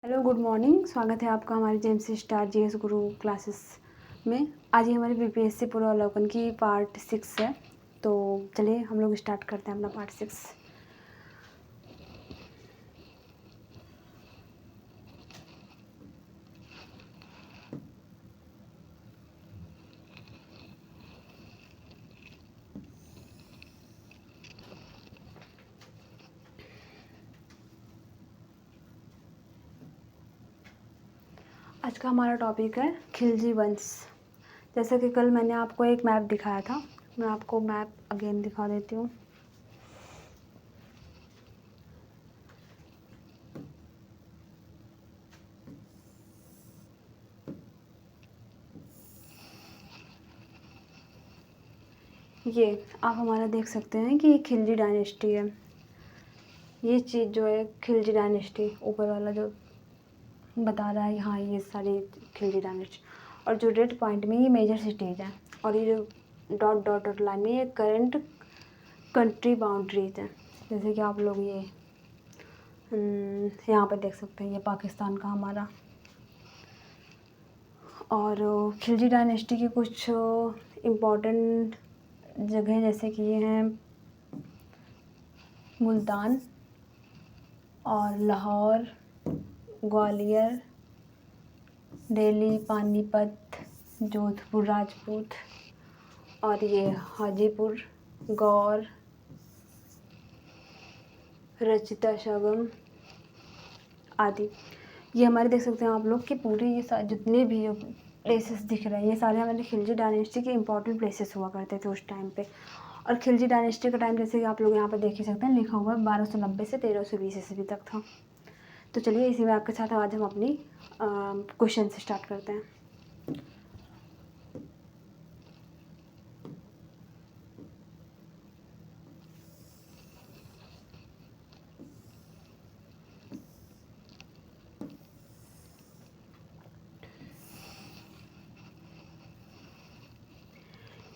Hello good morning. स्वागत है आपका हमारे जेएमसी स्टार जीएस गुरु क्लासेस में। आज ही हमारी बीपीएससी पूर्वावलोकन की पार्ट 6 है, तो चलिए हम लोग स्टार्ट करते हैं अपना पार्ट 6। आज का हमारा टॉपिक है खिलजी वंश। जैसा कि कल मैंने आपको एक मैप दिखाया था, मैं आपको मैप अगेन दिखा देती हूँ। ये आप हमारा देख सकते हैं कि ये खिलजी डायनेस्टी है। ये चीज़ जो है खिलजी डायनेस्टी, ऊपर वाला जो बता रहा है हाँ ये सारी खिलजी डायनेस्टी। और जो रेड पॉइंट में ये मेजर सिटीज़ हैं, और ये जो डॉट डॉट डॉट लाइन में ये करंट कंट्री बाउंड्रीज हैं। जैसे कि आप लोग ये यहाँ पर देख सकते हैं, ये पाकिस्तान का हमारा। और खिलजी डायनेस्टी की कुछ इम्पोर्टेंट जगह जैसे कि ये हैं मुल्तान और लाहौर, ग्वालियर, दिल्ली, पानीपत, जोधपुर राजपूत, और ये हाजीपुर, गौर, रचिता शगम आदि। ये हमारे देख सकते हैं आप लोग कि पूरे ये जितने भी प्लेसेस दिख रहे हैं ये सारे हमारे खिलजी डायनेस्टी के इंपॉर्टेंट प्लेसेस हुआ करते थे उस टाइम पे। और खिलजी डायनेस्टी का टाइम जैसे कि आप लोग यहाँ पर देख ही सकते हैं, लिखा हुआ है 1290 से 1320 ईस्वी तक था। तो चलिए इसी में आपके साथ आज हम अपनी क्वेश्चन से स्टार्ट करते हैं।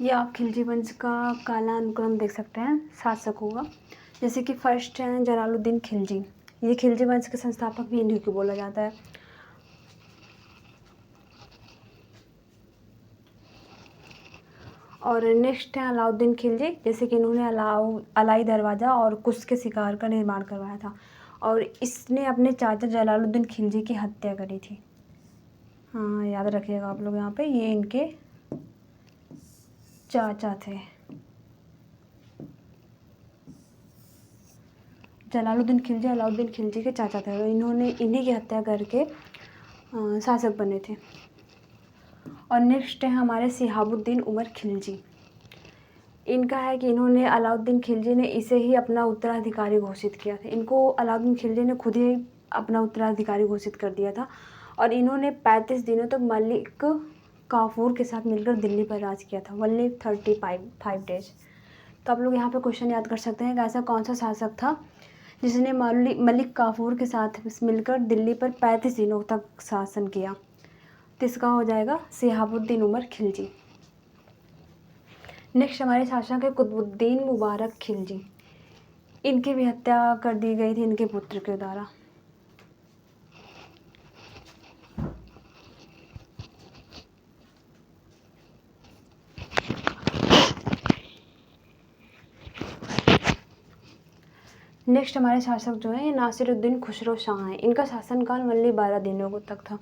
ये आप खिलजी वंश का कालानुक्रम देख सकते हैं शासकों का। जैसे कि फर्स्ट हैं जलालुद्दीन खिलजी। ये खिलजी वंश के संस्थापक भी इन्हीं को बोला जाता है। और नेक्स्ट है अलाउद्दीन खिलजी। जैसे कि इन्होंने अलाई दरवाज़ा और कुश के शिकार का निर्माण करवाया था, और इसने अपने चाचा जलालुद्दीन खिलजी की हत्या करी थी। हाँ याद रखिएगा आप लोग यहाँ पे, ये इनके चाचा थे। जलालुद्दीन खिलजी अलाउद्दीन खिलजी के चाचा थे, और इन्होंने इन्हीं की हत्या करके शासक बने थे। और नेक्स्ट है हमारे शिहाबुद्दीन उमर खिलजी। इनका है कि इन्होंने अलाउद्दीन खिलजी ने इसे ही अपना उत्तराधिकारी घोषित किया था। इनको अलाउद्दीन खिलजी ने खुद ही अपना उत्तराधिकारी घोषित कर दिया था, और इन्होंने 35 दिनों तक मलिक काफूर के साथ मिलकर दिल्ली पर राज किया था, ओनली 35 डेज। तो आप लोग यहाँ पे क्वेश्चन याद कर सकते हैं कि ऐसा कौन सा शासक था जिसने मलिक काफूर के साथ मिलकर दिल्ली पर 35 दिनों तक शासन किया। तो इसका हो जाएगा शिहाबुद्दीन उमर खिलजी। नेक्स्ट हमारे शासक है कुतुबुद्दीन मुबारक खिलजी। इनकी भी हत्या कर दी गई थी इनके पुत्र के द्वारा। नेक्स्ट हमारे शासक जो हैं नासिरुद्दीन खुसरो शाह हैं। इनका शासनकाल ओनली 12 दिनों तक था।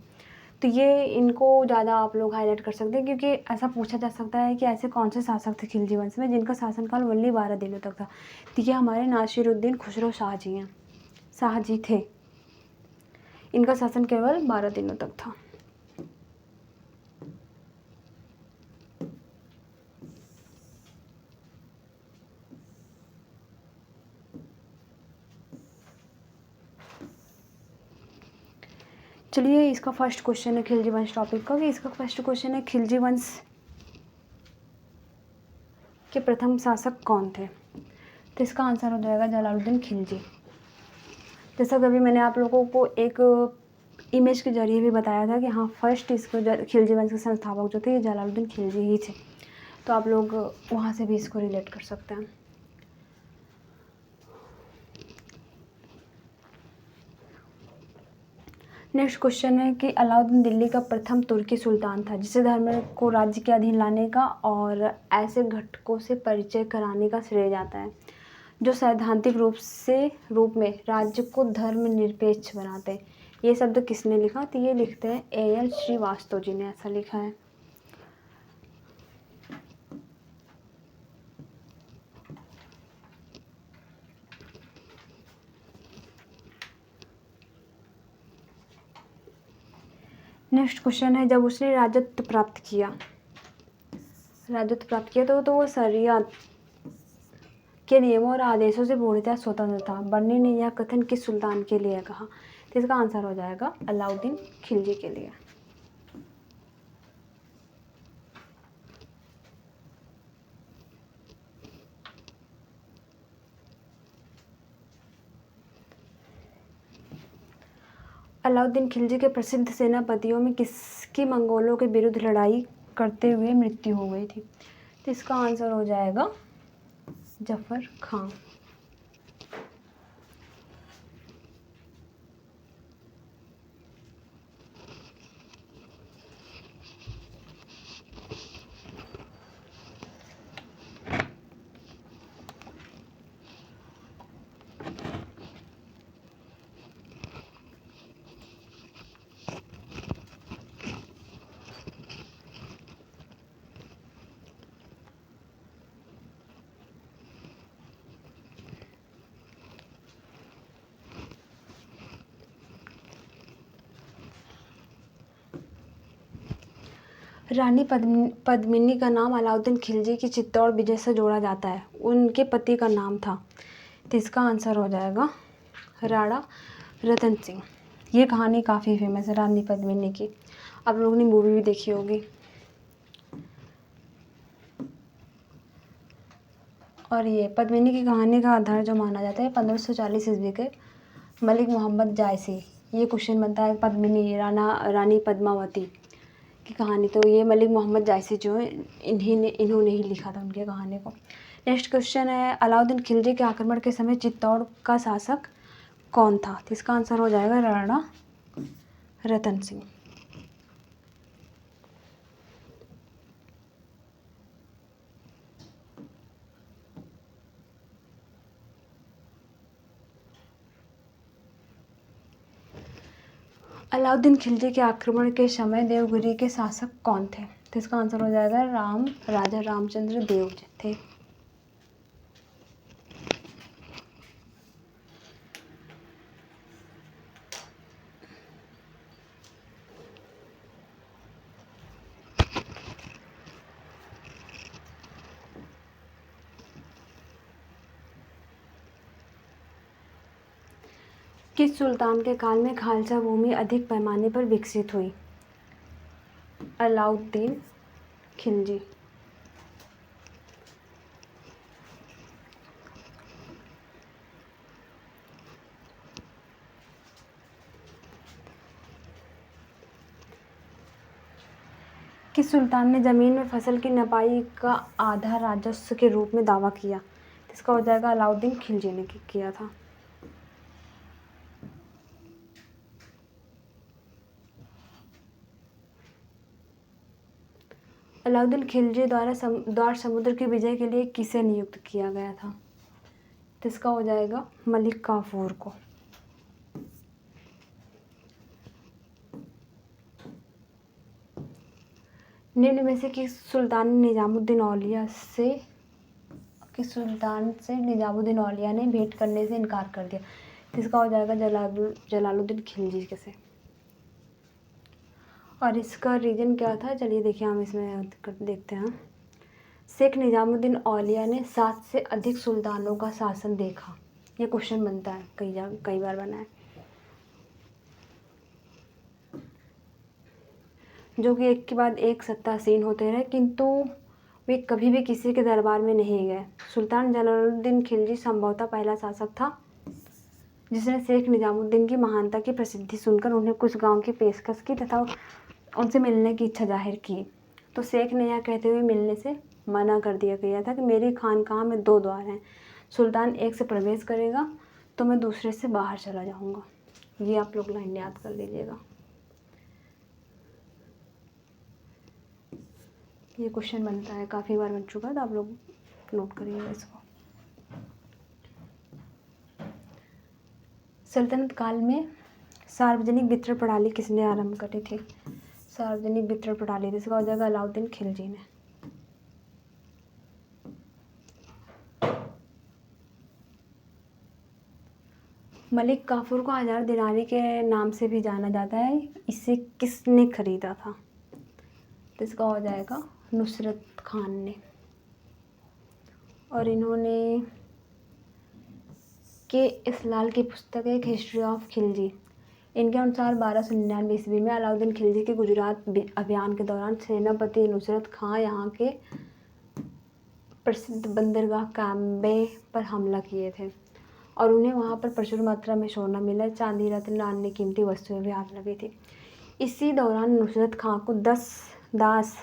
तो ये इनको ज़्यादा आप लोग हाईलाइट कर सकते हैं, क्योंकि ऐसा पूछा जा सकता है कि ऐसे कौन से शासक थे खिलजी वंश में जिनका शासनकाल ओनली 12 दिनों तक था। तो ये हमारे नासिरुद्दीन खुसरो शाह जी हैं, शाह जी थे। इनका शासन केवल 12 दिनों तक था। चलिए इसका फर्स्ट क्वेश्चन है खिलजी वंश टॉपिक का, कि इसका फर्स्ट क्वेश्चन है खिलजी वंश के प्रथम शासक कौन थे। तो इसका आंसर हो जाएगा जलालुद्दीन खिलजी। जैसा कभी मैंने आप लोगों को एक इमेज के जरिए भी बताया था कि हाँ फर्स्ट इसको खिलजी वंश के संस्थापक जो थे ये जलालुद्दीन खिलजी ही थे। तो आप लोग वहाँ से भी इसको रिलेट कर सकते हैं। नेक्स्ट क्वेश्चन है कि अलाउद्दीन दिल्ली का प्रथम तुर्की सुल्तान था जिसे धर्म को राज्य के अधीन लाने का और ऐसे घटकों से परिचय कराने का श्रेय जाता है जो सैद्धांतिक रूप में राज्य को धर्मनिरपेक्ष बनाते हैं। ये शब्द किसने लिखा? तो ये लिखते हैं A.L. श्रीवास्तव जी ने ऐसा लिखा है। नेक्स्ट क्वेश्चन है जब उसने राजत्व प्राप्त किया तो वो शरियत के नियमों और आदेशों से पूर्णतः स्वतंत्र था। बर्नी ने यह कथन किस सुल्तान के लिए कहा? तो इसका आंसर हो जाएगा अलाउद्दीन खिलजी के लिए। अलाउद्दीन खिलजी के प्रसिद्ध सेनापतियों में किसकी मंगोलों के विरुद्ध लड़ाई करते हुए मृत्यु हो गई थी? तो इसका आंसर हो जाएगा जफर खां। रानी पद्मिनी का नाम अलाउद्दीन खिलजी की चित्तौड़ विजय से जोड़ा जाता है। उनके पति का नाम था। तो इसका आंसर हो जाएगा राणा रतन सिंह। ये कहानी काफ़ी फेमस है रानी पद्मिनी की। आप लोगों ने मूवी भी देखी होगी। और ये पद्मिनी की कहानी का आधार जो माना जाता है 1540 ईस्वी के मलिक मोहम्मद जायसी। ये क्वेश्चन बनता है पद्मिनी रानी पद्मावती की कहानी। तो ये मलिक मोहम्मद जायसी जो है इन्होंने ही लिखा था उनकी कहानी को। नेक्स्ट क्वेश्चन है अलाउद्दीन खिलजी के आक्रमण के समय चित्तौड़ का शासक कौन था? तो इसका आंसर हो जाएगा राणा रतन सिंह। अलाउद्दीन खिलजी के आक्रमण के समय देवगिरी के शासक कौन थे? तो इसका आंसर हो जाएगा राजा रामचंद्र देव थे। किस सुल्तान के काल में खालसा भूमि अधिक पैमाने पर विकसित हुई? अलाउद्दीन खिलजी। किस सुल्तान ने ज़मीन में फसल की नपाई का आधा राजस्व के रूप में दावा किया? इसका हो जाएगा अलाउद्दीन खिलजी ने किया था। अलाउद्दीन खिलजी द्वारा समुद्र की विजय के लिए किसे नियुक्त किया गया था? तो इसका हो जाएगा मलिक काफूर को। निम्न में से किस सुल्तान निजामुद्दीन औलिया ने भेंट करने से इनकार कर दिया? इसका हो जाएगा जलालुद्दीन खिलजी के से। और इसका रीज़न क्या था? चलिए देखिए हम इसमें देखते हैं। शेख निजामुद्दीन औलिया ने 7 से अधिक सुल्तानों का शासन देखा। ये क्वेश्चन बनता है, कई बार बना है। जो कि एक के बाद एक सत्तासीन होते रहे किंतु वे कभी भी किसी के दरबार में नहीं गए। सुल्तान जलालुद्दीन खिलजी संभवतः पहला शासक था जिसने शेख निजामुद्दीन की महानता की प्रसिद्धि सुनकर उन्हें कुछ गांव की पेशकश की तथा उनसे मिलने की इच्छा जाहिर की। तो शेख ने यह कहते हुए मिलने से मना कर दिया गया था कि मेरी खानकाह में 2 द्वार हैं, सुल्तान एक से प्रवेश करेगा तो मैं दूसरे से बाहर चला जाऊंगा। ये आप लोग लाइन याद कर लीजिएगा। ये क्वेश्चन बनता है, काफ़ी बार बन चुका है, तो आप लोग नोट करिएगा इसको। सल्तनत काल में सार्वजनिक वितरण प्रणाली किसने आरंभ करी थी? सार्वजनिक वितरण प्रणाली, इसका हो जाएगा अलाउद्दीन खिलजी ने। मलिक काफूर को 1000 दिनारी के नाम से भी जाना जाता है, इसे किसने खरीदा था? तो इसका हो जाएगा नुसरत खान ने। और इन्होंने के इस्लाल की पुस्तक है एक हिस्ट्री ऑफ खिलजी। इनके अनुसार 1299 ईस्वी में अलाउद्दीन खिलजी के गुजरात अभियान के दौरान सेनापति नुसरत खां यहाँ के प्रसिद्ध बंदरगाह काम्बे पर हमला किए थे और उन्हें वहाँ पर प्रचुर मात्रा में सोना मिला, चांदी, रत्न, अन्य कीमती वस्तुएं भी हाथ लगी थी। इसी दौरान नुसरत खां को 10 दास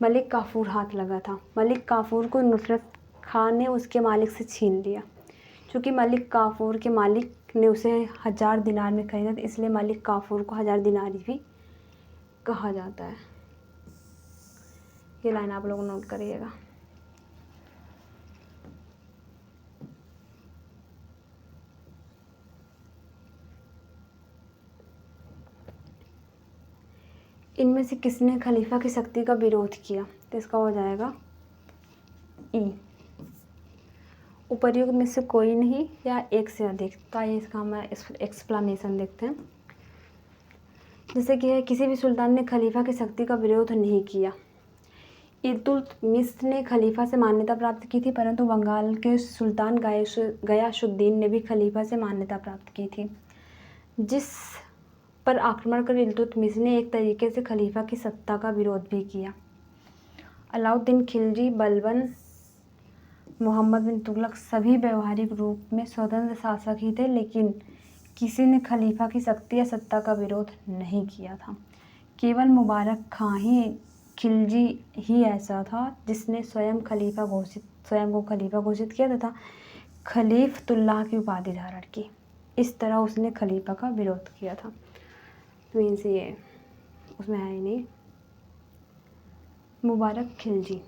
मलिक काफूर हाथ लगा था। मलिक काफूर को नुसरत खान ने उसके मालिक से छीन लिया। चूँकि मलिक काफूर के मालिक ने उसे 1000 दिनार में खरीदा था, इसलिए मलिक काफूर को 1000 दिनारी भी कहा जाता है। ये लाइन आप लोग नोट करिएगा। इनमें से किसने खलीफा की शक्ति का विरोध किया? तो इसका हो जाएगा ई। उपर्युक्त में से कोई नहीं या एक से अधिक। तो आइए इसका हम एक्सप्लेनेशन देखते हैं। जैसे कि है, किसी भी सुल्तान ने खलीफा की शक्ति का विरोध नहीं किया। इल्तुतमिश ने खलीफा से मान्यता प्राप्त की थी, परंतु बंगाल के सुल्तान गयासुद्दीन ने भी खलीफा से मान्यता प्राप्त की थी, जिस पर आक्रमण कर इल्तुतमिश ने एक तरीके से खलीफा की सत्ता का विरोध भी किया। अलाउद्दीन खिलजी, बलबन, मोहम्मद बिन तुगलक सभी व्यवहारिक रूप में स्वतंत्र शासक ही थे, लेकिन किसी ने खलीफा की शक्ति या सत्ता का विरोध नहीं किया था। केवल मुबारक खां खिलजी ही ऐसा था जिसने स्वयं को खलीफा घोषित किया तथा खलीफतुल्लाह की उपाधि धारण की। इस तरह उसने खलीफा का विरोध किया था। मीन्स ये उसमें है ही नहीं। मुबारक खिलजी।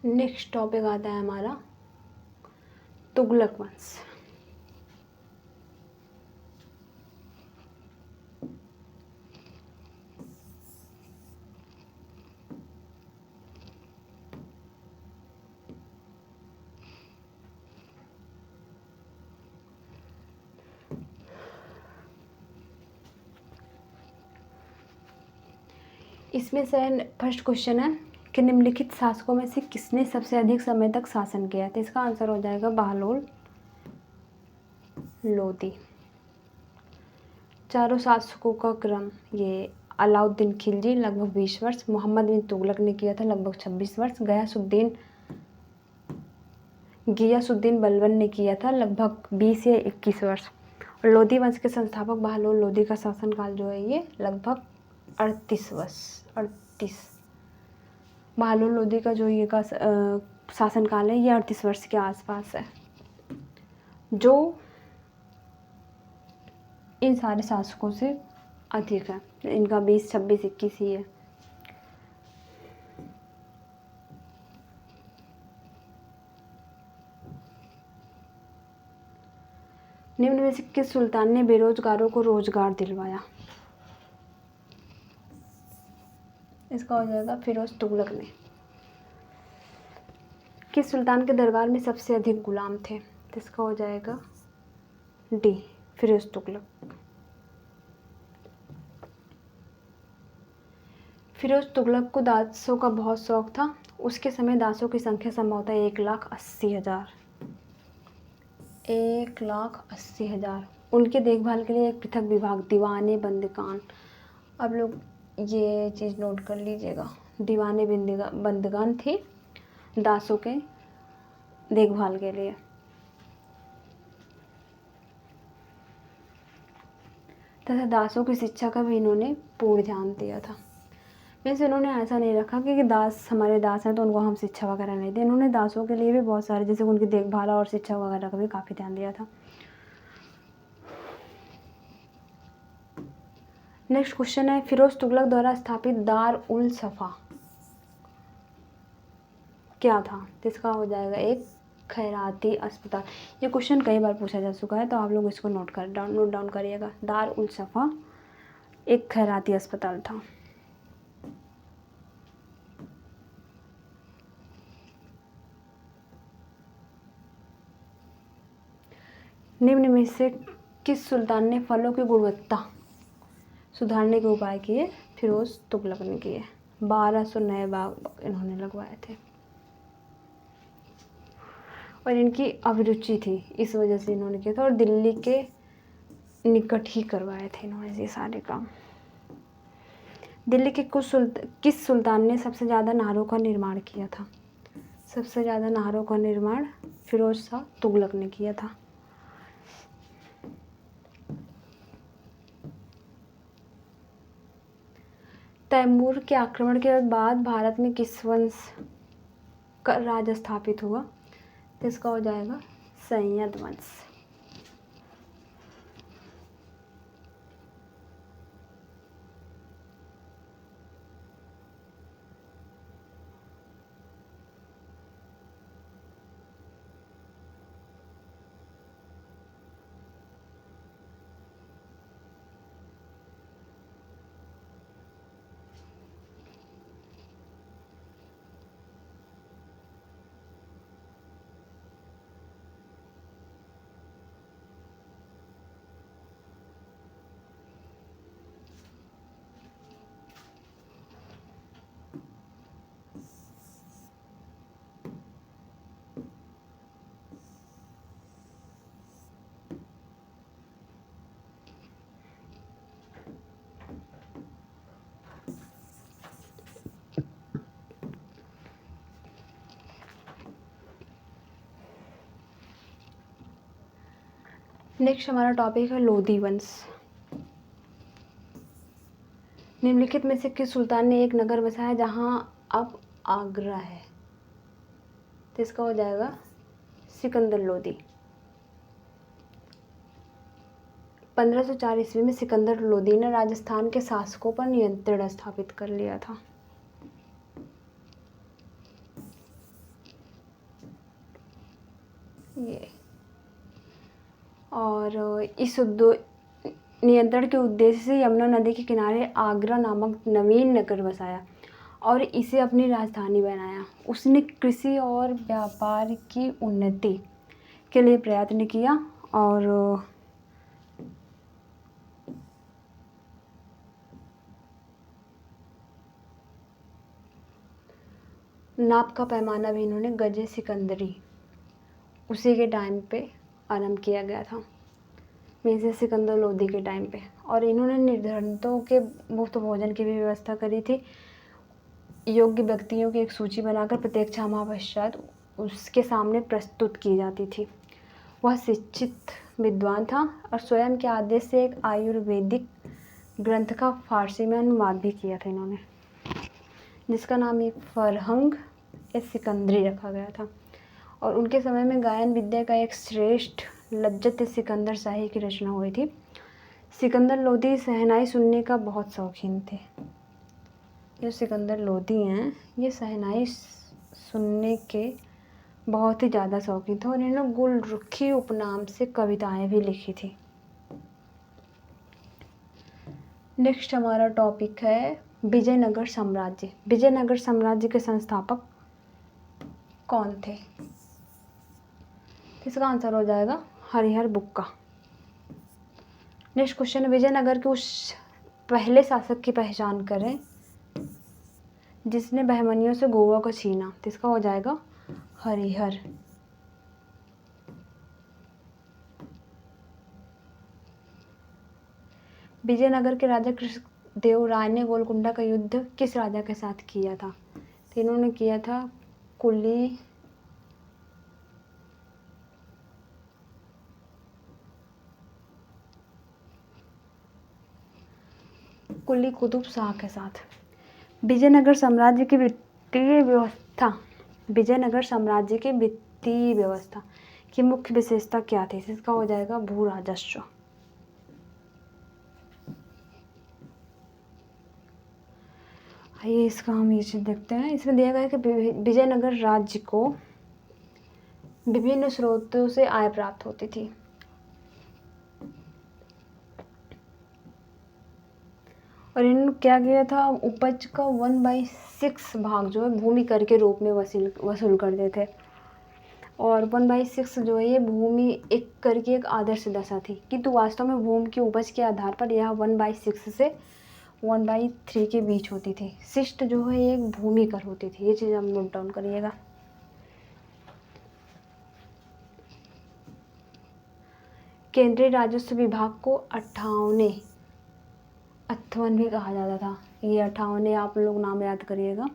नेक्स्ट टॉपिक आता है हमारा तुगलक वंश। इसमें से फर्स्ट क्वेश्चन है कि निम्नलिखित शासकों में से किसने सबसे अधिक समय तक शासन किया? तो इसका आंसर हो जाएगा बहलोल लोदी। चारों शासकों का क्रम, ये अलाउद्दीन खिलजी लगभग 20 वर्ष, मोहम्मद बिन तुगलक ने किया था लगभग 26 वर्ष, गियासुद्दीन बलबन ने किया था लगभग 20 या 21 वर्ष, और लोदी वंश के संस्थापक बहलोल लोदी का शासनकाल जो है ये लगभग 38 वर्ष। 38 बहलोल लोदी का जो ये का शासनकाल है ये 38 वर्ष के आसपास है, जो इन सारे शासकों से अधिक है। इनका 20, 26, 21 ही है। निम्न में से किस सुल्तान ने बेरोजगारों को रोजगार दिलवाया? इसका हो जाएगा फिरोज तुगलक ने। किस सुल्तान के दरबार में सबसे अधिक गुलाम थे? तो इसका हो जाएगा डी, फिरोज तुगलक। फिरोज तुगलक को दासों का बहुत शौक था। उसके समय दासों की संख्या संभवतः 1,80,000। 1,80,000। उनके देखभाल के लिए एक पृथक विभाग दीवाने बंदगान। अब लोग ये चीज़ नोट कर लीजिएगा, दीवाने बंदगान थे दासों के देखभाल के लिए। तथा दासों की शिक्षा का भी इन्होंने पूर्ण ध्यान दिया था। वैसे इन्होंने ऐसा नहीं रखा कि दास हमारे दास हैं तो उनको हम शिक्षा वगैरह नहीं दें। इन्होंने दासों के लिए भी बहुत सारे, जैसे उनकी देखभाल और शिक्षा वगैरह का भी काफ़ी ध्यान दिया था। नेक्स्ट क्वेश्चन है, फिरोज तुगलक द्वारा स्थापित दार उल सफ़ा क्या था? तो इसका हो जाएगा एक खैराती अस्पताल। ये क्वेश्चन कई बार पूछा जा चुका है, तो आप लोग इसको नोट डाउन करिएगा। दार उल सफ़ा एक खैराती अस्पताल था। निम्न में से किस सुल्तान ने फलों की गुणवत्ता सुधारने के उपाय किए? फिरोज तुगलक ने किए। 1200 नए बाग इन्होंने लगवाए थे और इनकी अभिरुचि थी, इस वजह से इन्होंने किया था। और दिल्ली के निकट ही करवाए थे इन्होंने ये सारे काम। दिल्ली के किस सुल्तान ने सबसे ज़्यादा नहरों का निर्माण किया था? सबसे ज़्यादा नहरों का निर्माण फिरोज शाह तुगलक ने किया था। तैमूर के आक्रमण के बाद भारत में किस वंश का राज स्थापित हुआ? तो इसका हो जाएगा सैयद वंश। नेक्स्ट हमारा टॉपिक है लोधी वंश। निम्नलिखित में से किस सुल्तान ने एक नगर बसाया जहां अब आगरा है? तो इसका हो जाएगा सिकंदर लोधी। 1504 ईस्वी में सिकंदर लोधी ने राजस्थान के शासकों पर नियंत्रण स्थापित कर लिया था। ये और इस नियंत्रण के उद्देश्य से यमुना नदी के किनारे आगरा नामक नवीन नगर बसाया और इसे अपनी राजधानी बनाया। उसने कृषि और व्यापार की उन्नति के लिए प्रयत्न किया और नाप का पैमाना भी इन्होंने गजे सिकंदरी उसी के टाइम पे आरंभ किया गया था, मीन्स सिकंदर लोधी के टाइम पे। और इन्होंने निर्धनों के मुफ्त भोजन की भी व्यवस्था करी थी। योग्य व्यक्तियों की एक सूची बनाकर प्रत्येक 6 माह पश्चात उसके सामने प्रस्तुत की जाती थी। वह शिक्षित विद्वान था और स्वयं के आदेश से एक आयुर्वेदिक ग्रंथ का फारसी में अनुवाद भी किया था इन्होंने, जिसका नाम एक फरहंग ए सिकंदरी रखा गया था। और उनके समय में गायन विद्या का एक श्रेष्ठ लज्जत सिकंदर शाही की रचना हुई थी। सिकंदर लोधी शहनाई सुनने का बहुत शौकीन थे। जो सिकंदर लोधी हैं ये शहनाई सुनने के बहुत ही ज़्यादा शौकीन थे और इन्होंने गुलरुखी उपनाम से कविताएं भी लिखी थी। नेक्स्ट हमारा टॉपिक है विजयनगर साम्राज्य। विजयनगर साम्राज्य के संस्थापक कौन थे? इसका आंसर हो जाएगा हरिहर बुक्का। नेक्स्ट क्वेश्चन है, विजयनगर के उस पहले शासक की पहचान करें जिसने बहमनियों से गोवा को छीना। तो इसका हो जाएगा हरिहर। विजयनगर के राजा कृष्णदेव राय ने गोलकुंडा का युद्ध किस राजा के साथ किया था? तो इन्होंने किया था कुली कुली कुतुब शाह के साथ। विजयनगर साम्राज्य की वित्तीय व्यवस्था, विजयनगर साम्राज्य की वित्तीय व्यवस्था की मुख्य विशेषता क्या थी? इसका हो जाएगा भू राजस्व। आइए इसका हम ये चीज देखते हैं। इसमें दिया गया है कि विजयनगर राज्य को विभिन्न स्रोतों से आय प्राप्त होती थी। और इन्होंने क्या किया था, उपज का 1/6 भाग जो है भूमि कर के रूप में वसूल करते थे। और 1/6 जो है ये भूमि एक कर की एक आदर्श दशा थी, किंतु वास्तव में भूमि की उपज के आधार पर यह 1/6 से 1/3 के बीच होती थी। शिष्ट जो है एक भूमि कर होती थी। ये चीज़ हम नोट डाउन करिएगा। केंद्रीय राजस्व विभाग को 58 भी कहा जाता था। ये 58 आप लोग नाम याद करिएगा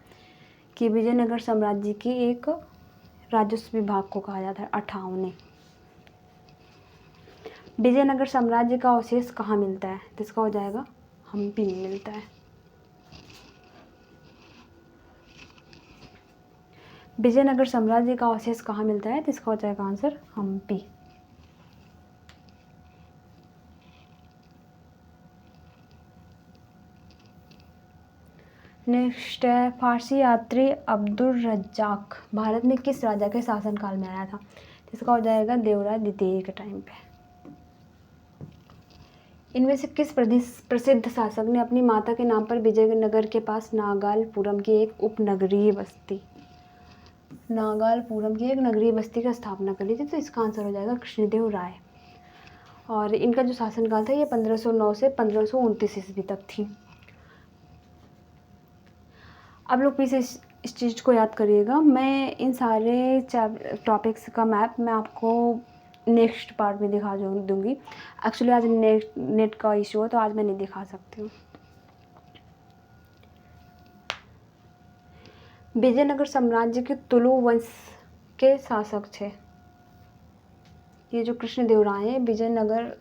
कि विजयनगर साम्राज्य की एक राजस्व विभाग को कहा जाता है 58। विजयनगर साम्राज्य का अवशेष कहाँ मिलता है? तो इसका हो जाएगा हम्पी में मिलता है। विजयनगर साम्राज्य का अवशेष कहाँ मिलता है? तो इसका हो जाएगा आंसर हम्पी। नेक्स्ट है, फारसी यात्री अब्दुल रज्जाक भारत में किस राजा के शासनकाल में आया था? तो इसका हो जाएगा देवराय द्वितीय के टाइम पे। इनमें से किस प्रसिद्ध शासक ने अपनी माता के नाम पर विजयनगर के पास नागालपुरम की एक उपनगरीय बस्ती की स्थापना करी थी? तो इसका आंसर हो जाएगा कृष्णदेव राय। और इनका जो शासनकाल था ये 1509 से 1529 ईस्वी तक थी। अब लोग प्लीज़ इस चीज़ को याद करिएगा। मैं इन सारे टॉपिक्स का मैप मैं आपको नेक्स्ट पार्ट में दिखा दूँगी। एक्चुअली आज नेट का इशू है तो आज मैं नहीं दिखा सकती हूँ। विजयनगर साम्राज्य के तुलु वंश के शासक थे। ये जो कृष्णदेव राय हैं विजयनगर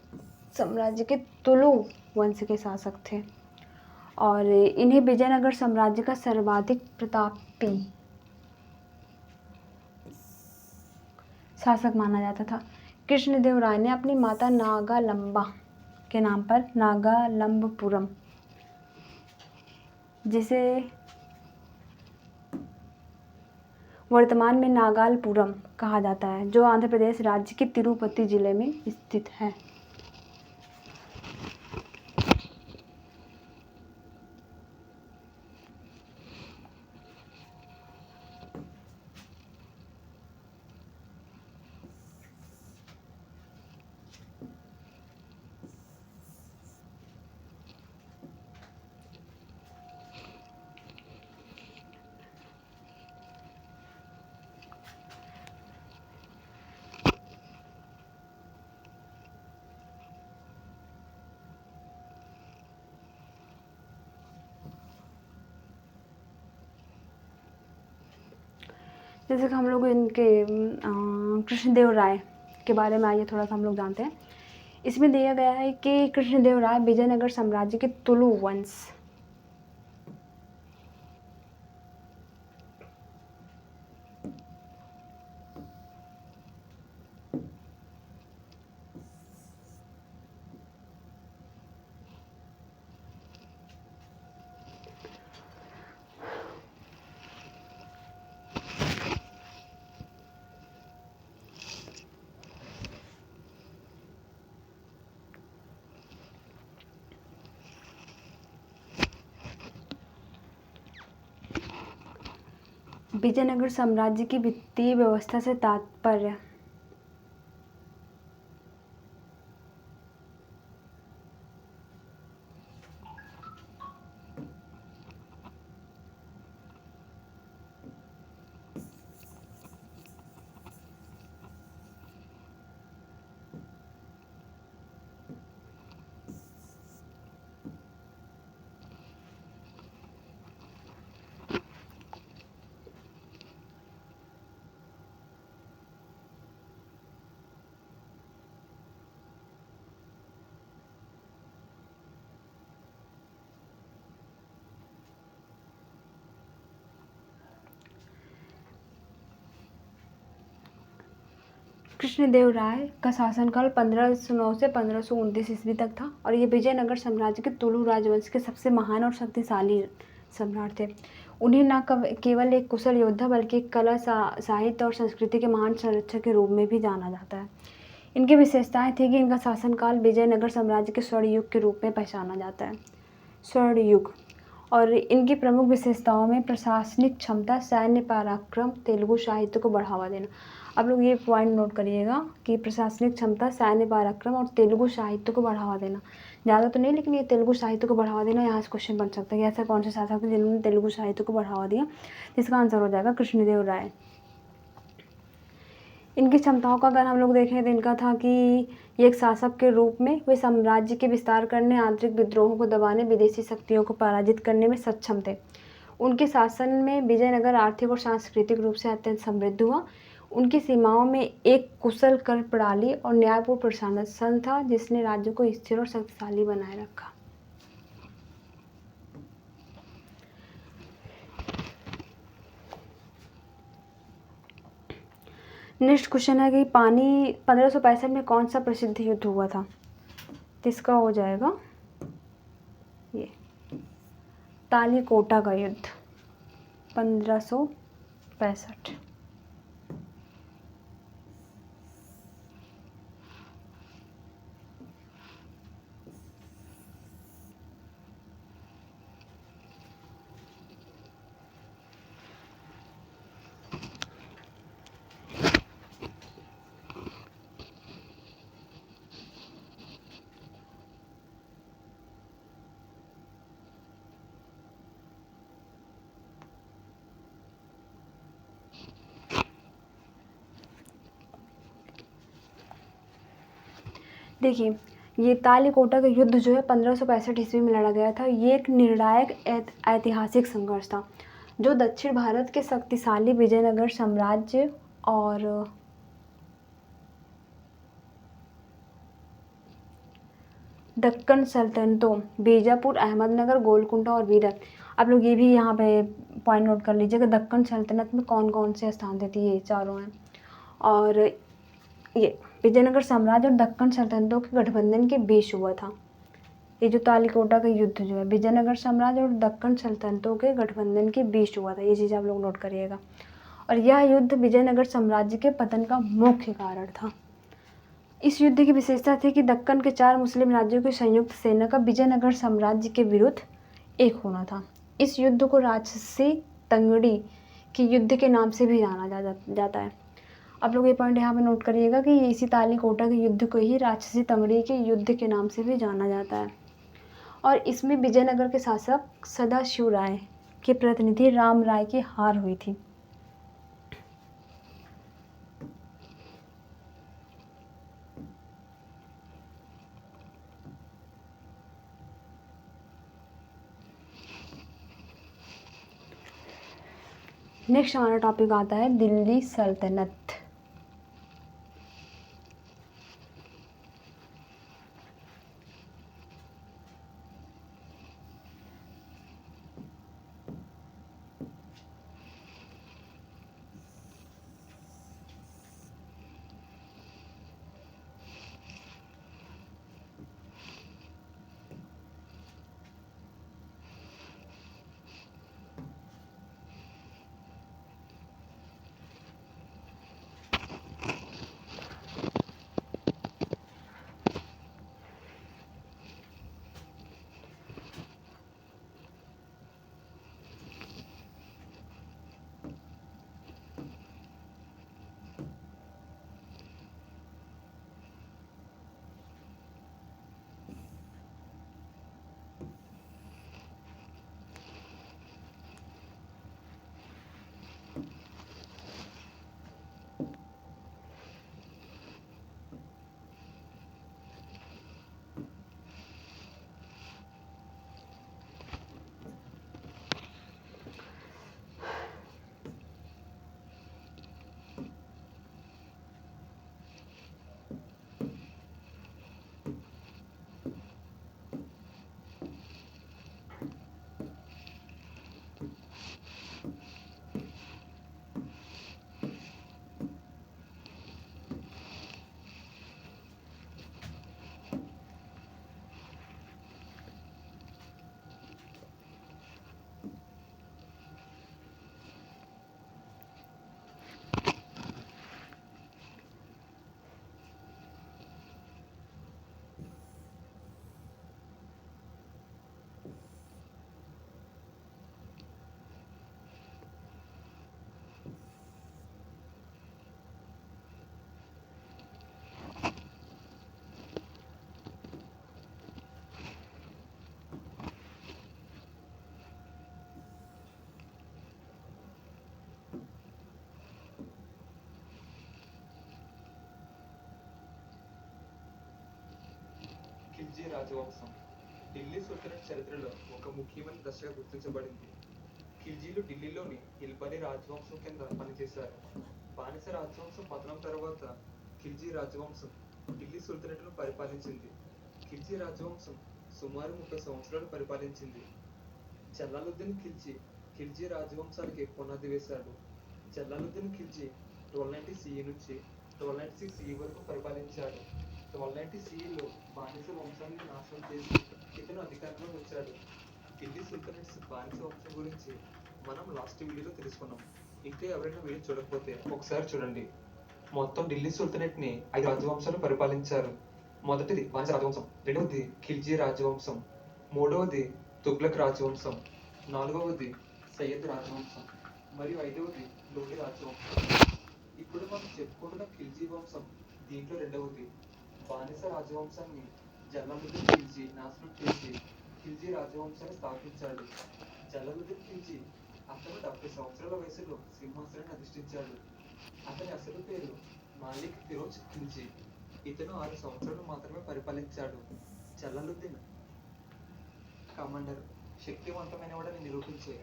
साम्राज्य के तुलु वंश के शासक थे और इन्हें विजयनगर साम्राज्य का सर्वाधिक प्रतापी शासक माना जाता था। कृष्णदेव राय ने अपनी माता नागालंबा के नाम पर नागालंबपुरम, जिसे वर्तमान में नागालपुरम कहा जाता है, जो आंध्र प्रदेश राज्य के तिरुपति जिले में स्थित है। जैसे कि हम लोग इनके कृष्णदेव राय के बारे में आइए थोड़ा सा हम लोग जानते हैं। इसमें दिया गया है कि कृष्णदेव राय विजयनगर साम्राज्य के तुलु वंश विजयनगर साम्राज्य की वित्तीय व्यवस्था से तात्पर्य कृष्णदेव राय का शासनकाल 1509 से 1529 ईस्वी तक था और ये विजयनगर साम्राज्य के तुलु राजवंश के सबसे महान और शक्तिशाली सम्राट थे। उन्हें न केवल एक कुशल योद्धा बल्कि एक कला, साहित्य और संस्कृति के महान संरक्षक के रूप में भी जाना जाता है। इनकी विशेषताएं थी कि इनका शासनकाल विजयनगर साम्राज्य के स्वर्ण युग के रूप में पहचाना जाता है, स्वर्ण युग। और इनकी प्रमुख विशेषताओं में प्रशासनिक क्षमता, सैन्य पराक्रम, तेलुगु साहित्य को बढ़ावा देना। आप लोग ये पॉइंट नोट करिएगा कि प्रशासनिक क्षमता, सैन्य पराक्रम और तेलुगु साहित्य को बढ़ावा देना। ज़्यादा तो नहीं, लेकिन ये तेलुगु साहित्य को बढ़ावा देना यहाँ से क्वेश्चन बन सकता है कि ऐसा कौन से शासक थे जिन्होंने तेलुगु साहित्य को बढ़ावा दिया। इसका आंसर हो जाएगा कृष्णदेव राय। इनकी क्षमताओं का अगर हम लोग देखें तो इनका था कि ये एक शासक के रूप में वे साम्राज्य के विस्तार करने, आंतरिक विद्रोहों को दबाने, विदेशी शक्तियों को पराजित करने में सक्षम थे। उनके शासन में विजयनगर आर्थिक और सांस्कृतिक रूप से अत्यंत समृद्ध हुआ। उनकी सीमाओं में एक कुशल कर प्रणाली और न्यायपूर्ण प्रशासन था जिसने राज्य को स्थिर और शक्तिशाली बनाए रखा। नेक्स्ट क्वेश्चन है कि 1565 में कौन सा प्रसिद्ध युद्ध हुआ था? तो इसका हो जाएगा ये तालीकोटा का युद्ध 1565। देखिए, ये तालीकोटा का युद्ध जो है 1565 ईस्वी में लड़ा गया था। ये एक निर्णायक ऐतिहासिक संघर्ष था जो दक्षिण भारत के शक्तिशाली विजयनगर साम्राज्य और दक्कन सल्तनतों बीजापुर, अहमदनगर, गोलकुंडा और बीदर। आप लोग ये भी यहाँ पे पॉइंट नोट कर लीजिएगा दक्कन सल्तनत में कौन कौन से स्थान थे, तो ये चारों हैं। और ये विजयनगर साम्राज्य और दक्कन सल्तनतों के गठबंधन के बीच हुआ था। ये जो तालीकोटा का युद्ध जो है विजयनगर साम्राज्य और दक्कन सल्तनतों के गठबंधन के बीच हुआ था। ये चीज़ आप लोग नोट करिएगा। और यह युद्ध विजयनगर साम्राज्य के पतन का मुख्य कारण था। इस युद्ध की विशेषता थी कि दक्कन के 4 मुस्लिम राज्यों की संयुक्त सेना का विजयनगर साम्राज्य के विरुद्ध एक होना था। इस युद्ध को राजसी तंगड़ी के युद्ध के नाम से भी जाना जाता है। आप लोग ये पॉइंट यहाँ पे नोट करिएगा कि इसी तालीकोटा के युद्ध को ही राजसी तंगड़ी के युद्ध के नाम से भी जाना जाता है। और इसमें विजयनगर के शासक सदाशिव राय के प्रतिनिधि राम राय की हार हुई थी। नेक्स्ट हमारा टॉपिक आता है दिल्ली सल्तनत। ఖిల్జీ రాజవంశం ఢిల్లీ సుల్తానేట్ చరిత్రలో ఒక ముఖ్యమైన దశగా గుర్తించబడింది. ఖిల్జీలు ఢిల్లీలోని హిల్బనీ రాజవంశం కింద పనిచేశారు. బానిస రాజవంశం పతనం తర్వాత ఖిల్జీ రాజవంశం ఢిల్లీ సుల్తానేట్ను పరిపాలించింది. ఖిల్జీ రాజవంశం సుమారు 30 సంవత్సరాలు పరిపాలించింది. జలాలుద్దీన్ ఖిల్జీ ఖిల్జీ రాజవంశానికి పునాది వేశాడు. జలాలుద్దీన్ ఖిల్జీ 1290 CE నుంచి 1296 CE వరకు పరిపాలించాడు. 1290 CEలో బానిస వంశాన్ని నాశనం చేసి ఇతను అధికారంలోకి వచ్చాడు. ఢిల్లీ సుల్తానేట్స్ బానిస వంశం గురించి మనం లాస్ట్ వీడియోలో తెలుసుకున్నాం. ఇంకా ఎవరైనా వీడియో చూడకపోతే ఒకసారి చూడండి. మొత్తం ఢిల్లీ సుల్తానేట్ని 5 రాజవంశాలు పరిపాలించారు. మొదటిది బానిస రాజవంశం, రెండవది ఖిల్జీ రాజవంశం, మూడవది తుగ్లక్ రాజవంశం, నాలుగవది సయ్యద్ రాజవంశం మరియు ఐదవది లోడి రాజవంశం. ఇప్పుడు మనం చెప్పుకున్న ఖిల్జీ వంశం దీంట్లో రెండవది. బానిస రాజవంశాన్ని జలాలుద్దీన్ ఖిల్జీ నాశనం చేసి ఖిల్జీ రాజవంశాన్ని స్థాపించాడు. జలాలుద్దీన్ ఖిల్జీ అతను 70 సంవత్సరాల వయసులో సింహాసనాన్ని అధిష్ఠించాడు. అతని అసలు పేరు మాలిక్ ఫిరోజ్ ఖిల్జీ. ఇతను 6 సంవత్సరాలు మాత్రమే పరిపాలించాడు. జలాలుద్దీన్ కమాండర్ శక్తివంతమైనవాడని నిరూపించే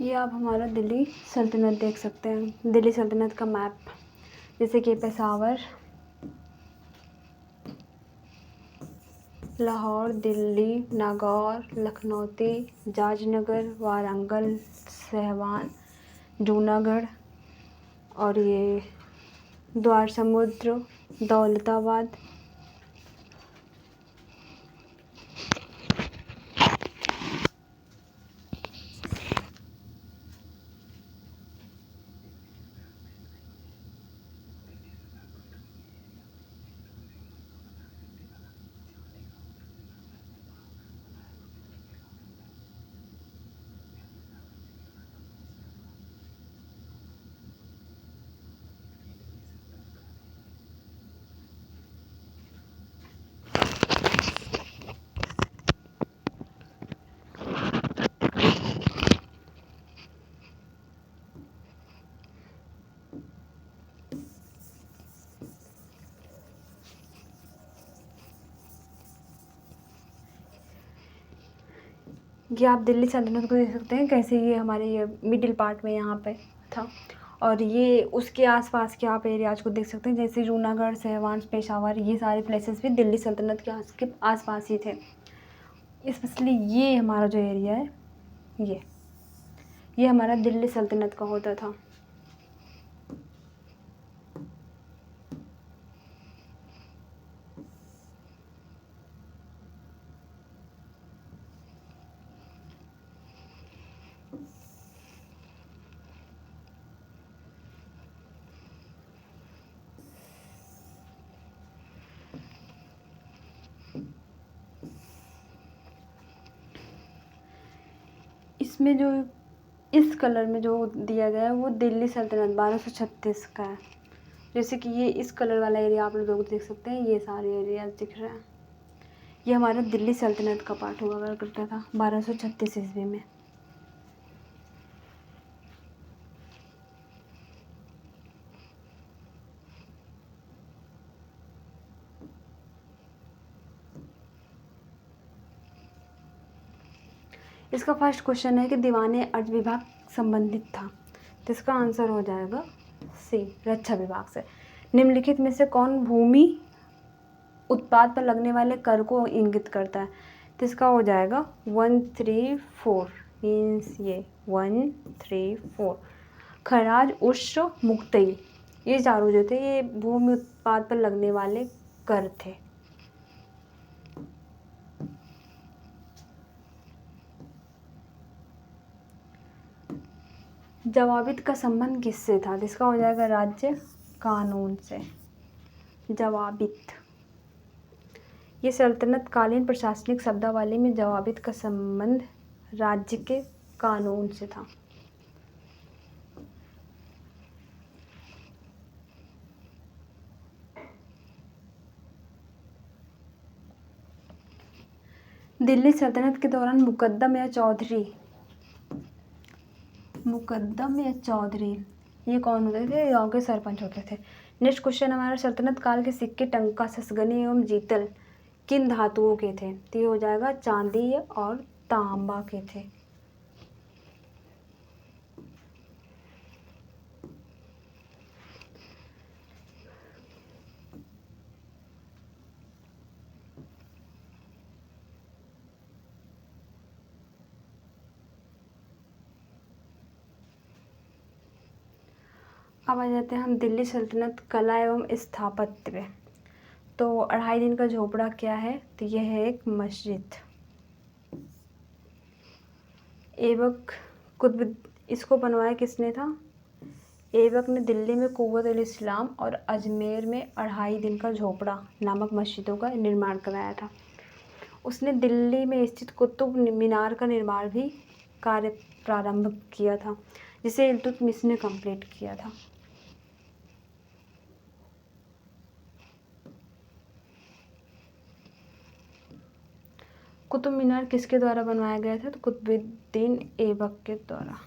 ये आप हमारा दिल्ली सल्तनत देख सकते हैं, दिल्ली सल्तनत का मैप। जैसे कि पेशावर, लाहौर, दिल्ली, नागौर, लखनौती, जाजनगर, वारंगल, सहवान, जूनागढ़ और ये द्वार समुद्र, दौलताबाद। ये आप दिल्ली सल्तनत को देख सकते हैं कैसे ये हमारे ये मिडिल पार्ट में यहाँ पे था। और ये उसके आसपास के आप एरियाज को देख सकते हैं, जैसे जूनागढ़, सहवान, पेशावर, ये सारे प्लेसेस भी दिल्ली सल्तनत के आसपास ही थे। स्पेशली ये हमारा जो एरिया है ये हमारा दिल्ली सल्तनत का होता था। इसमें जो इस कलर में जो दिया गया है वो दिल्ली सल्तनत 1236 का है। जैसे कि ये इस कलर वाला एरिया आप लोग देख सकते हैं, ये सारे एरिया दिख रहे हैं। ये हमारा दिल्ली सल्तनत का पार्ट हुआ करता था 1236 ईस्वी में। इसका फर्स्ट क्वेश्चन है कि दीवाने अर्थ विभाग संबंधित था, तो इसका आंसर हो जाएगा सी, रक्षा विभाग से। निम्नलिखित में से कौन भूमि उत्पाद पर लगने वाले कर को इंगित करता है, तो इसका हो जाएगा 134 मीन्स ये 134 खराज, उश्र, मुक्तई, ये चारों जो थे ये भूमि उत्पाद पर लगने वाले कर थे। जवाबित का संबंध किससे था? तो इसका हो जाएगा राज्य कानून से। जवाबित, ये सल्तनत कालीन प्रशासनिक शब्दावली में जवाबित का संबंध राज्य के कानून से था। दिल्ली सल्तनत के दौरान मुकद्दम या चौधरी ये कौन होते थे? गांव के सरपंच होते थे। नेक्स्ट क्वेश्चन हमारा, सल्तनत काल के सिक्के टंका, ससगनी एवं जीतल किन धातुओं के थे? तो ये हो जाएगा चांदी और तांबा के थे। अब आ जाते हैं हम दिल्ली सल्तनत कला एवं स्थापत्य पे। तो 2.5 दिन का झोपड़ा क्या है? तो यह है एक मस्जिद। ऐबक कुतुब, इसको बनवाया किसने था? ऐबक ने दिल्ली में कुव्वत-उल-इस्लाम और अजमेर में 2.5 दिन का झोपड़ा नामक मस्जिदों का निर्माण कराया था। उसने दिल्ली में स्थित कुतुब मीनार का निर्माण भी कार्य प्रारंभ किया था, जिसे इल्तुतमिश ने कंप्लीट किया था। कुतुब मीनार किसके द्वारा बनवाया गया था? तो कुतुबुद्दीन ऐबक के द्वारा।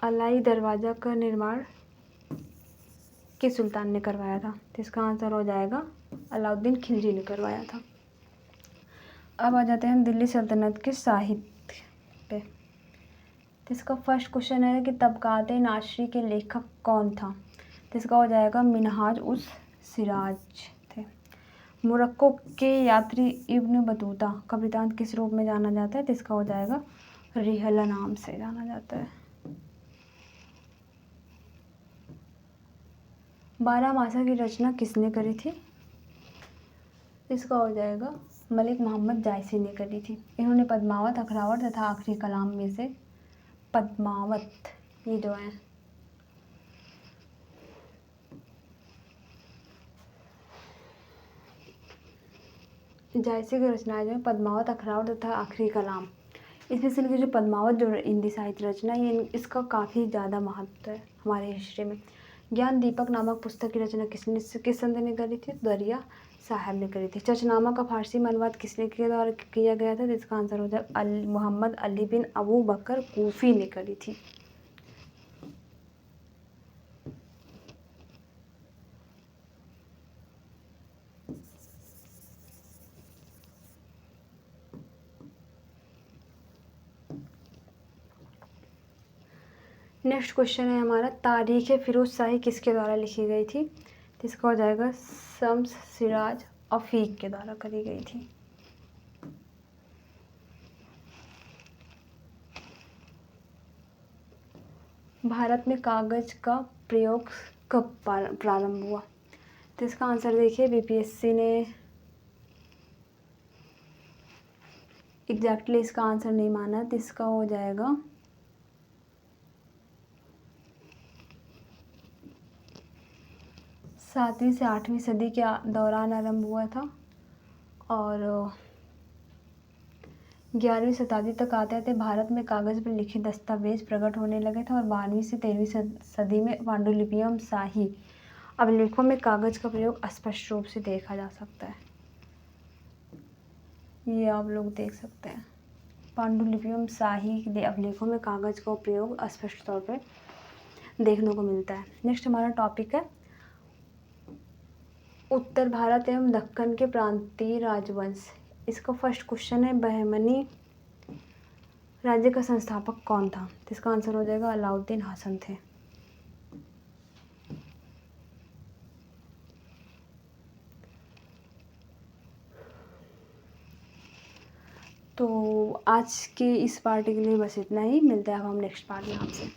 अलाई दरवाज़ा का निर्माण किस सुल्तान ने करवाया था? तो इसका आंसर हो जाएगा अलाउद्दीन खिलजी ने करवाया था। अब आ जाते हैं हम दिल्ली सल्तनत के साहित्य पे। तो इसका फर्स्ट क्वेश्चन है कि तबकात नाशरी के लेखक कौन था? तो इसका हो जाएगा मिनहाज उस सिराज थे। मोरक्को के यात्री इब्न बतूता का वृत्तांत किस रूप में जाना जाता है? तो इसका हो जाएगा रिहला नाम से जाना जाता है। 12 मासा की रचना किसने करी थी? इसका हो जाएगा मलिक मोहम्मद जायसी ने करी थी। इन्होंने पद्मावत, अखरावत तथा आखिरी कलाम में से पद्मावत ये जो है जायसी की रचनाएं जो है पद्मावत, अखरावत तथा आखिरी कलाम, इसमें से इनकी जो पद्मावत जो हिंदी साहित्य रचना ये इसका काफ़ी ज़्यादा महत्व है हमारे हिस्ट्री में। ज्ञान दीपक नामक पुस्तक की रचना किस संत ने करी थी? दरिया साहब ने करी थी। चचनामा का फारसी में अनुवाद किसने के द्वारा किया गया था? तो इसका आंसर हो जाएगा मोहम्मद अली बिन अबू बकर कूफी ने करी थी। नेक्स्ट क्वेश्चन है हमारा, तारीख़ फिरोज शाही किसके द्वारा लिखी गई थी? तो इसका हो जाएगा शम्स सिराज अफीक के द्वारा करी गई थी। भारत में कागज़ का प्रयोग कब प्रारंभ हुआ? तो इसका आंसर देखिए, बीपीएससी ने एग्जैक्टली इसका आंसर नहीं माना, तो इसका हो जाएगा 7वीं से 8वीं सदी के दौरान आरंभ हुआ था और 11वीं शताब्दी तक आते आते भारत में कागज़ पर लिखे दस्तावेज प्रकट होने लगे थे और 12वीं से 13वीं सदी में पांडुलिपियों एवं शाही अभिलेखों में कागज़ का प्रयोग स्पष्ट रूप से देखा जा सकता है। ये आप लोग देख सकते हैं, पांडुलिपियों एवं शाही अभिलेखों में कागज़ का प्रयोग स्पष्ट तौर पर देखने को मिलता है। नेक्स्ट हमारा टॉपिक है उत्तर भारत एवं दक्कन के प्रांतीय राजवंश। इसका फर्स्ट क्वेश्चन है, बहमनी राज्य का संस्थापक कौन था? तो इसका आंसर हो जाएगा अलाउद्दीन हसन थे। तो आज के इस पार्ट के लिए बस इतना ही, मिलते हैं अब हम नेक्स्ट पार्ट में आपसे।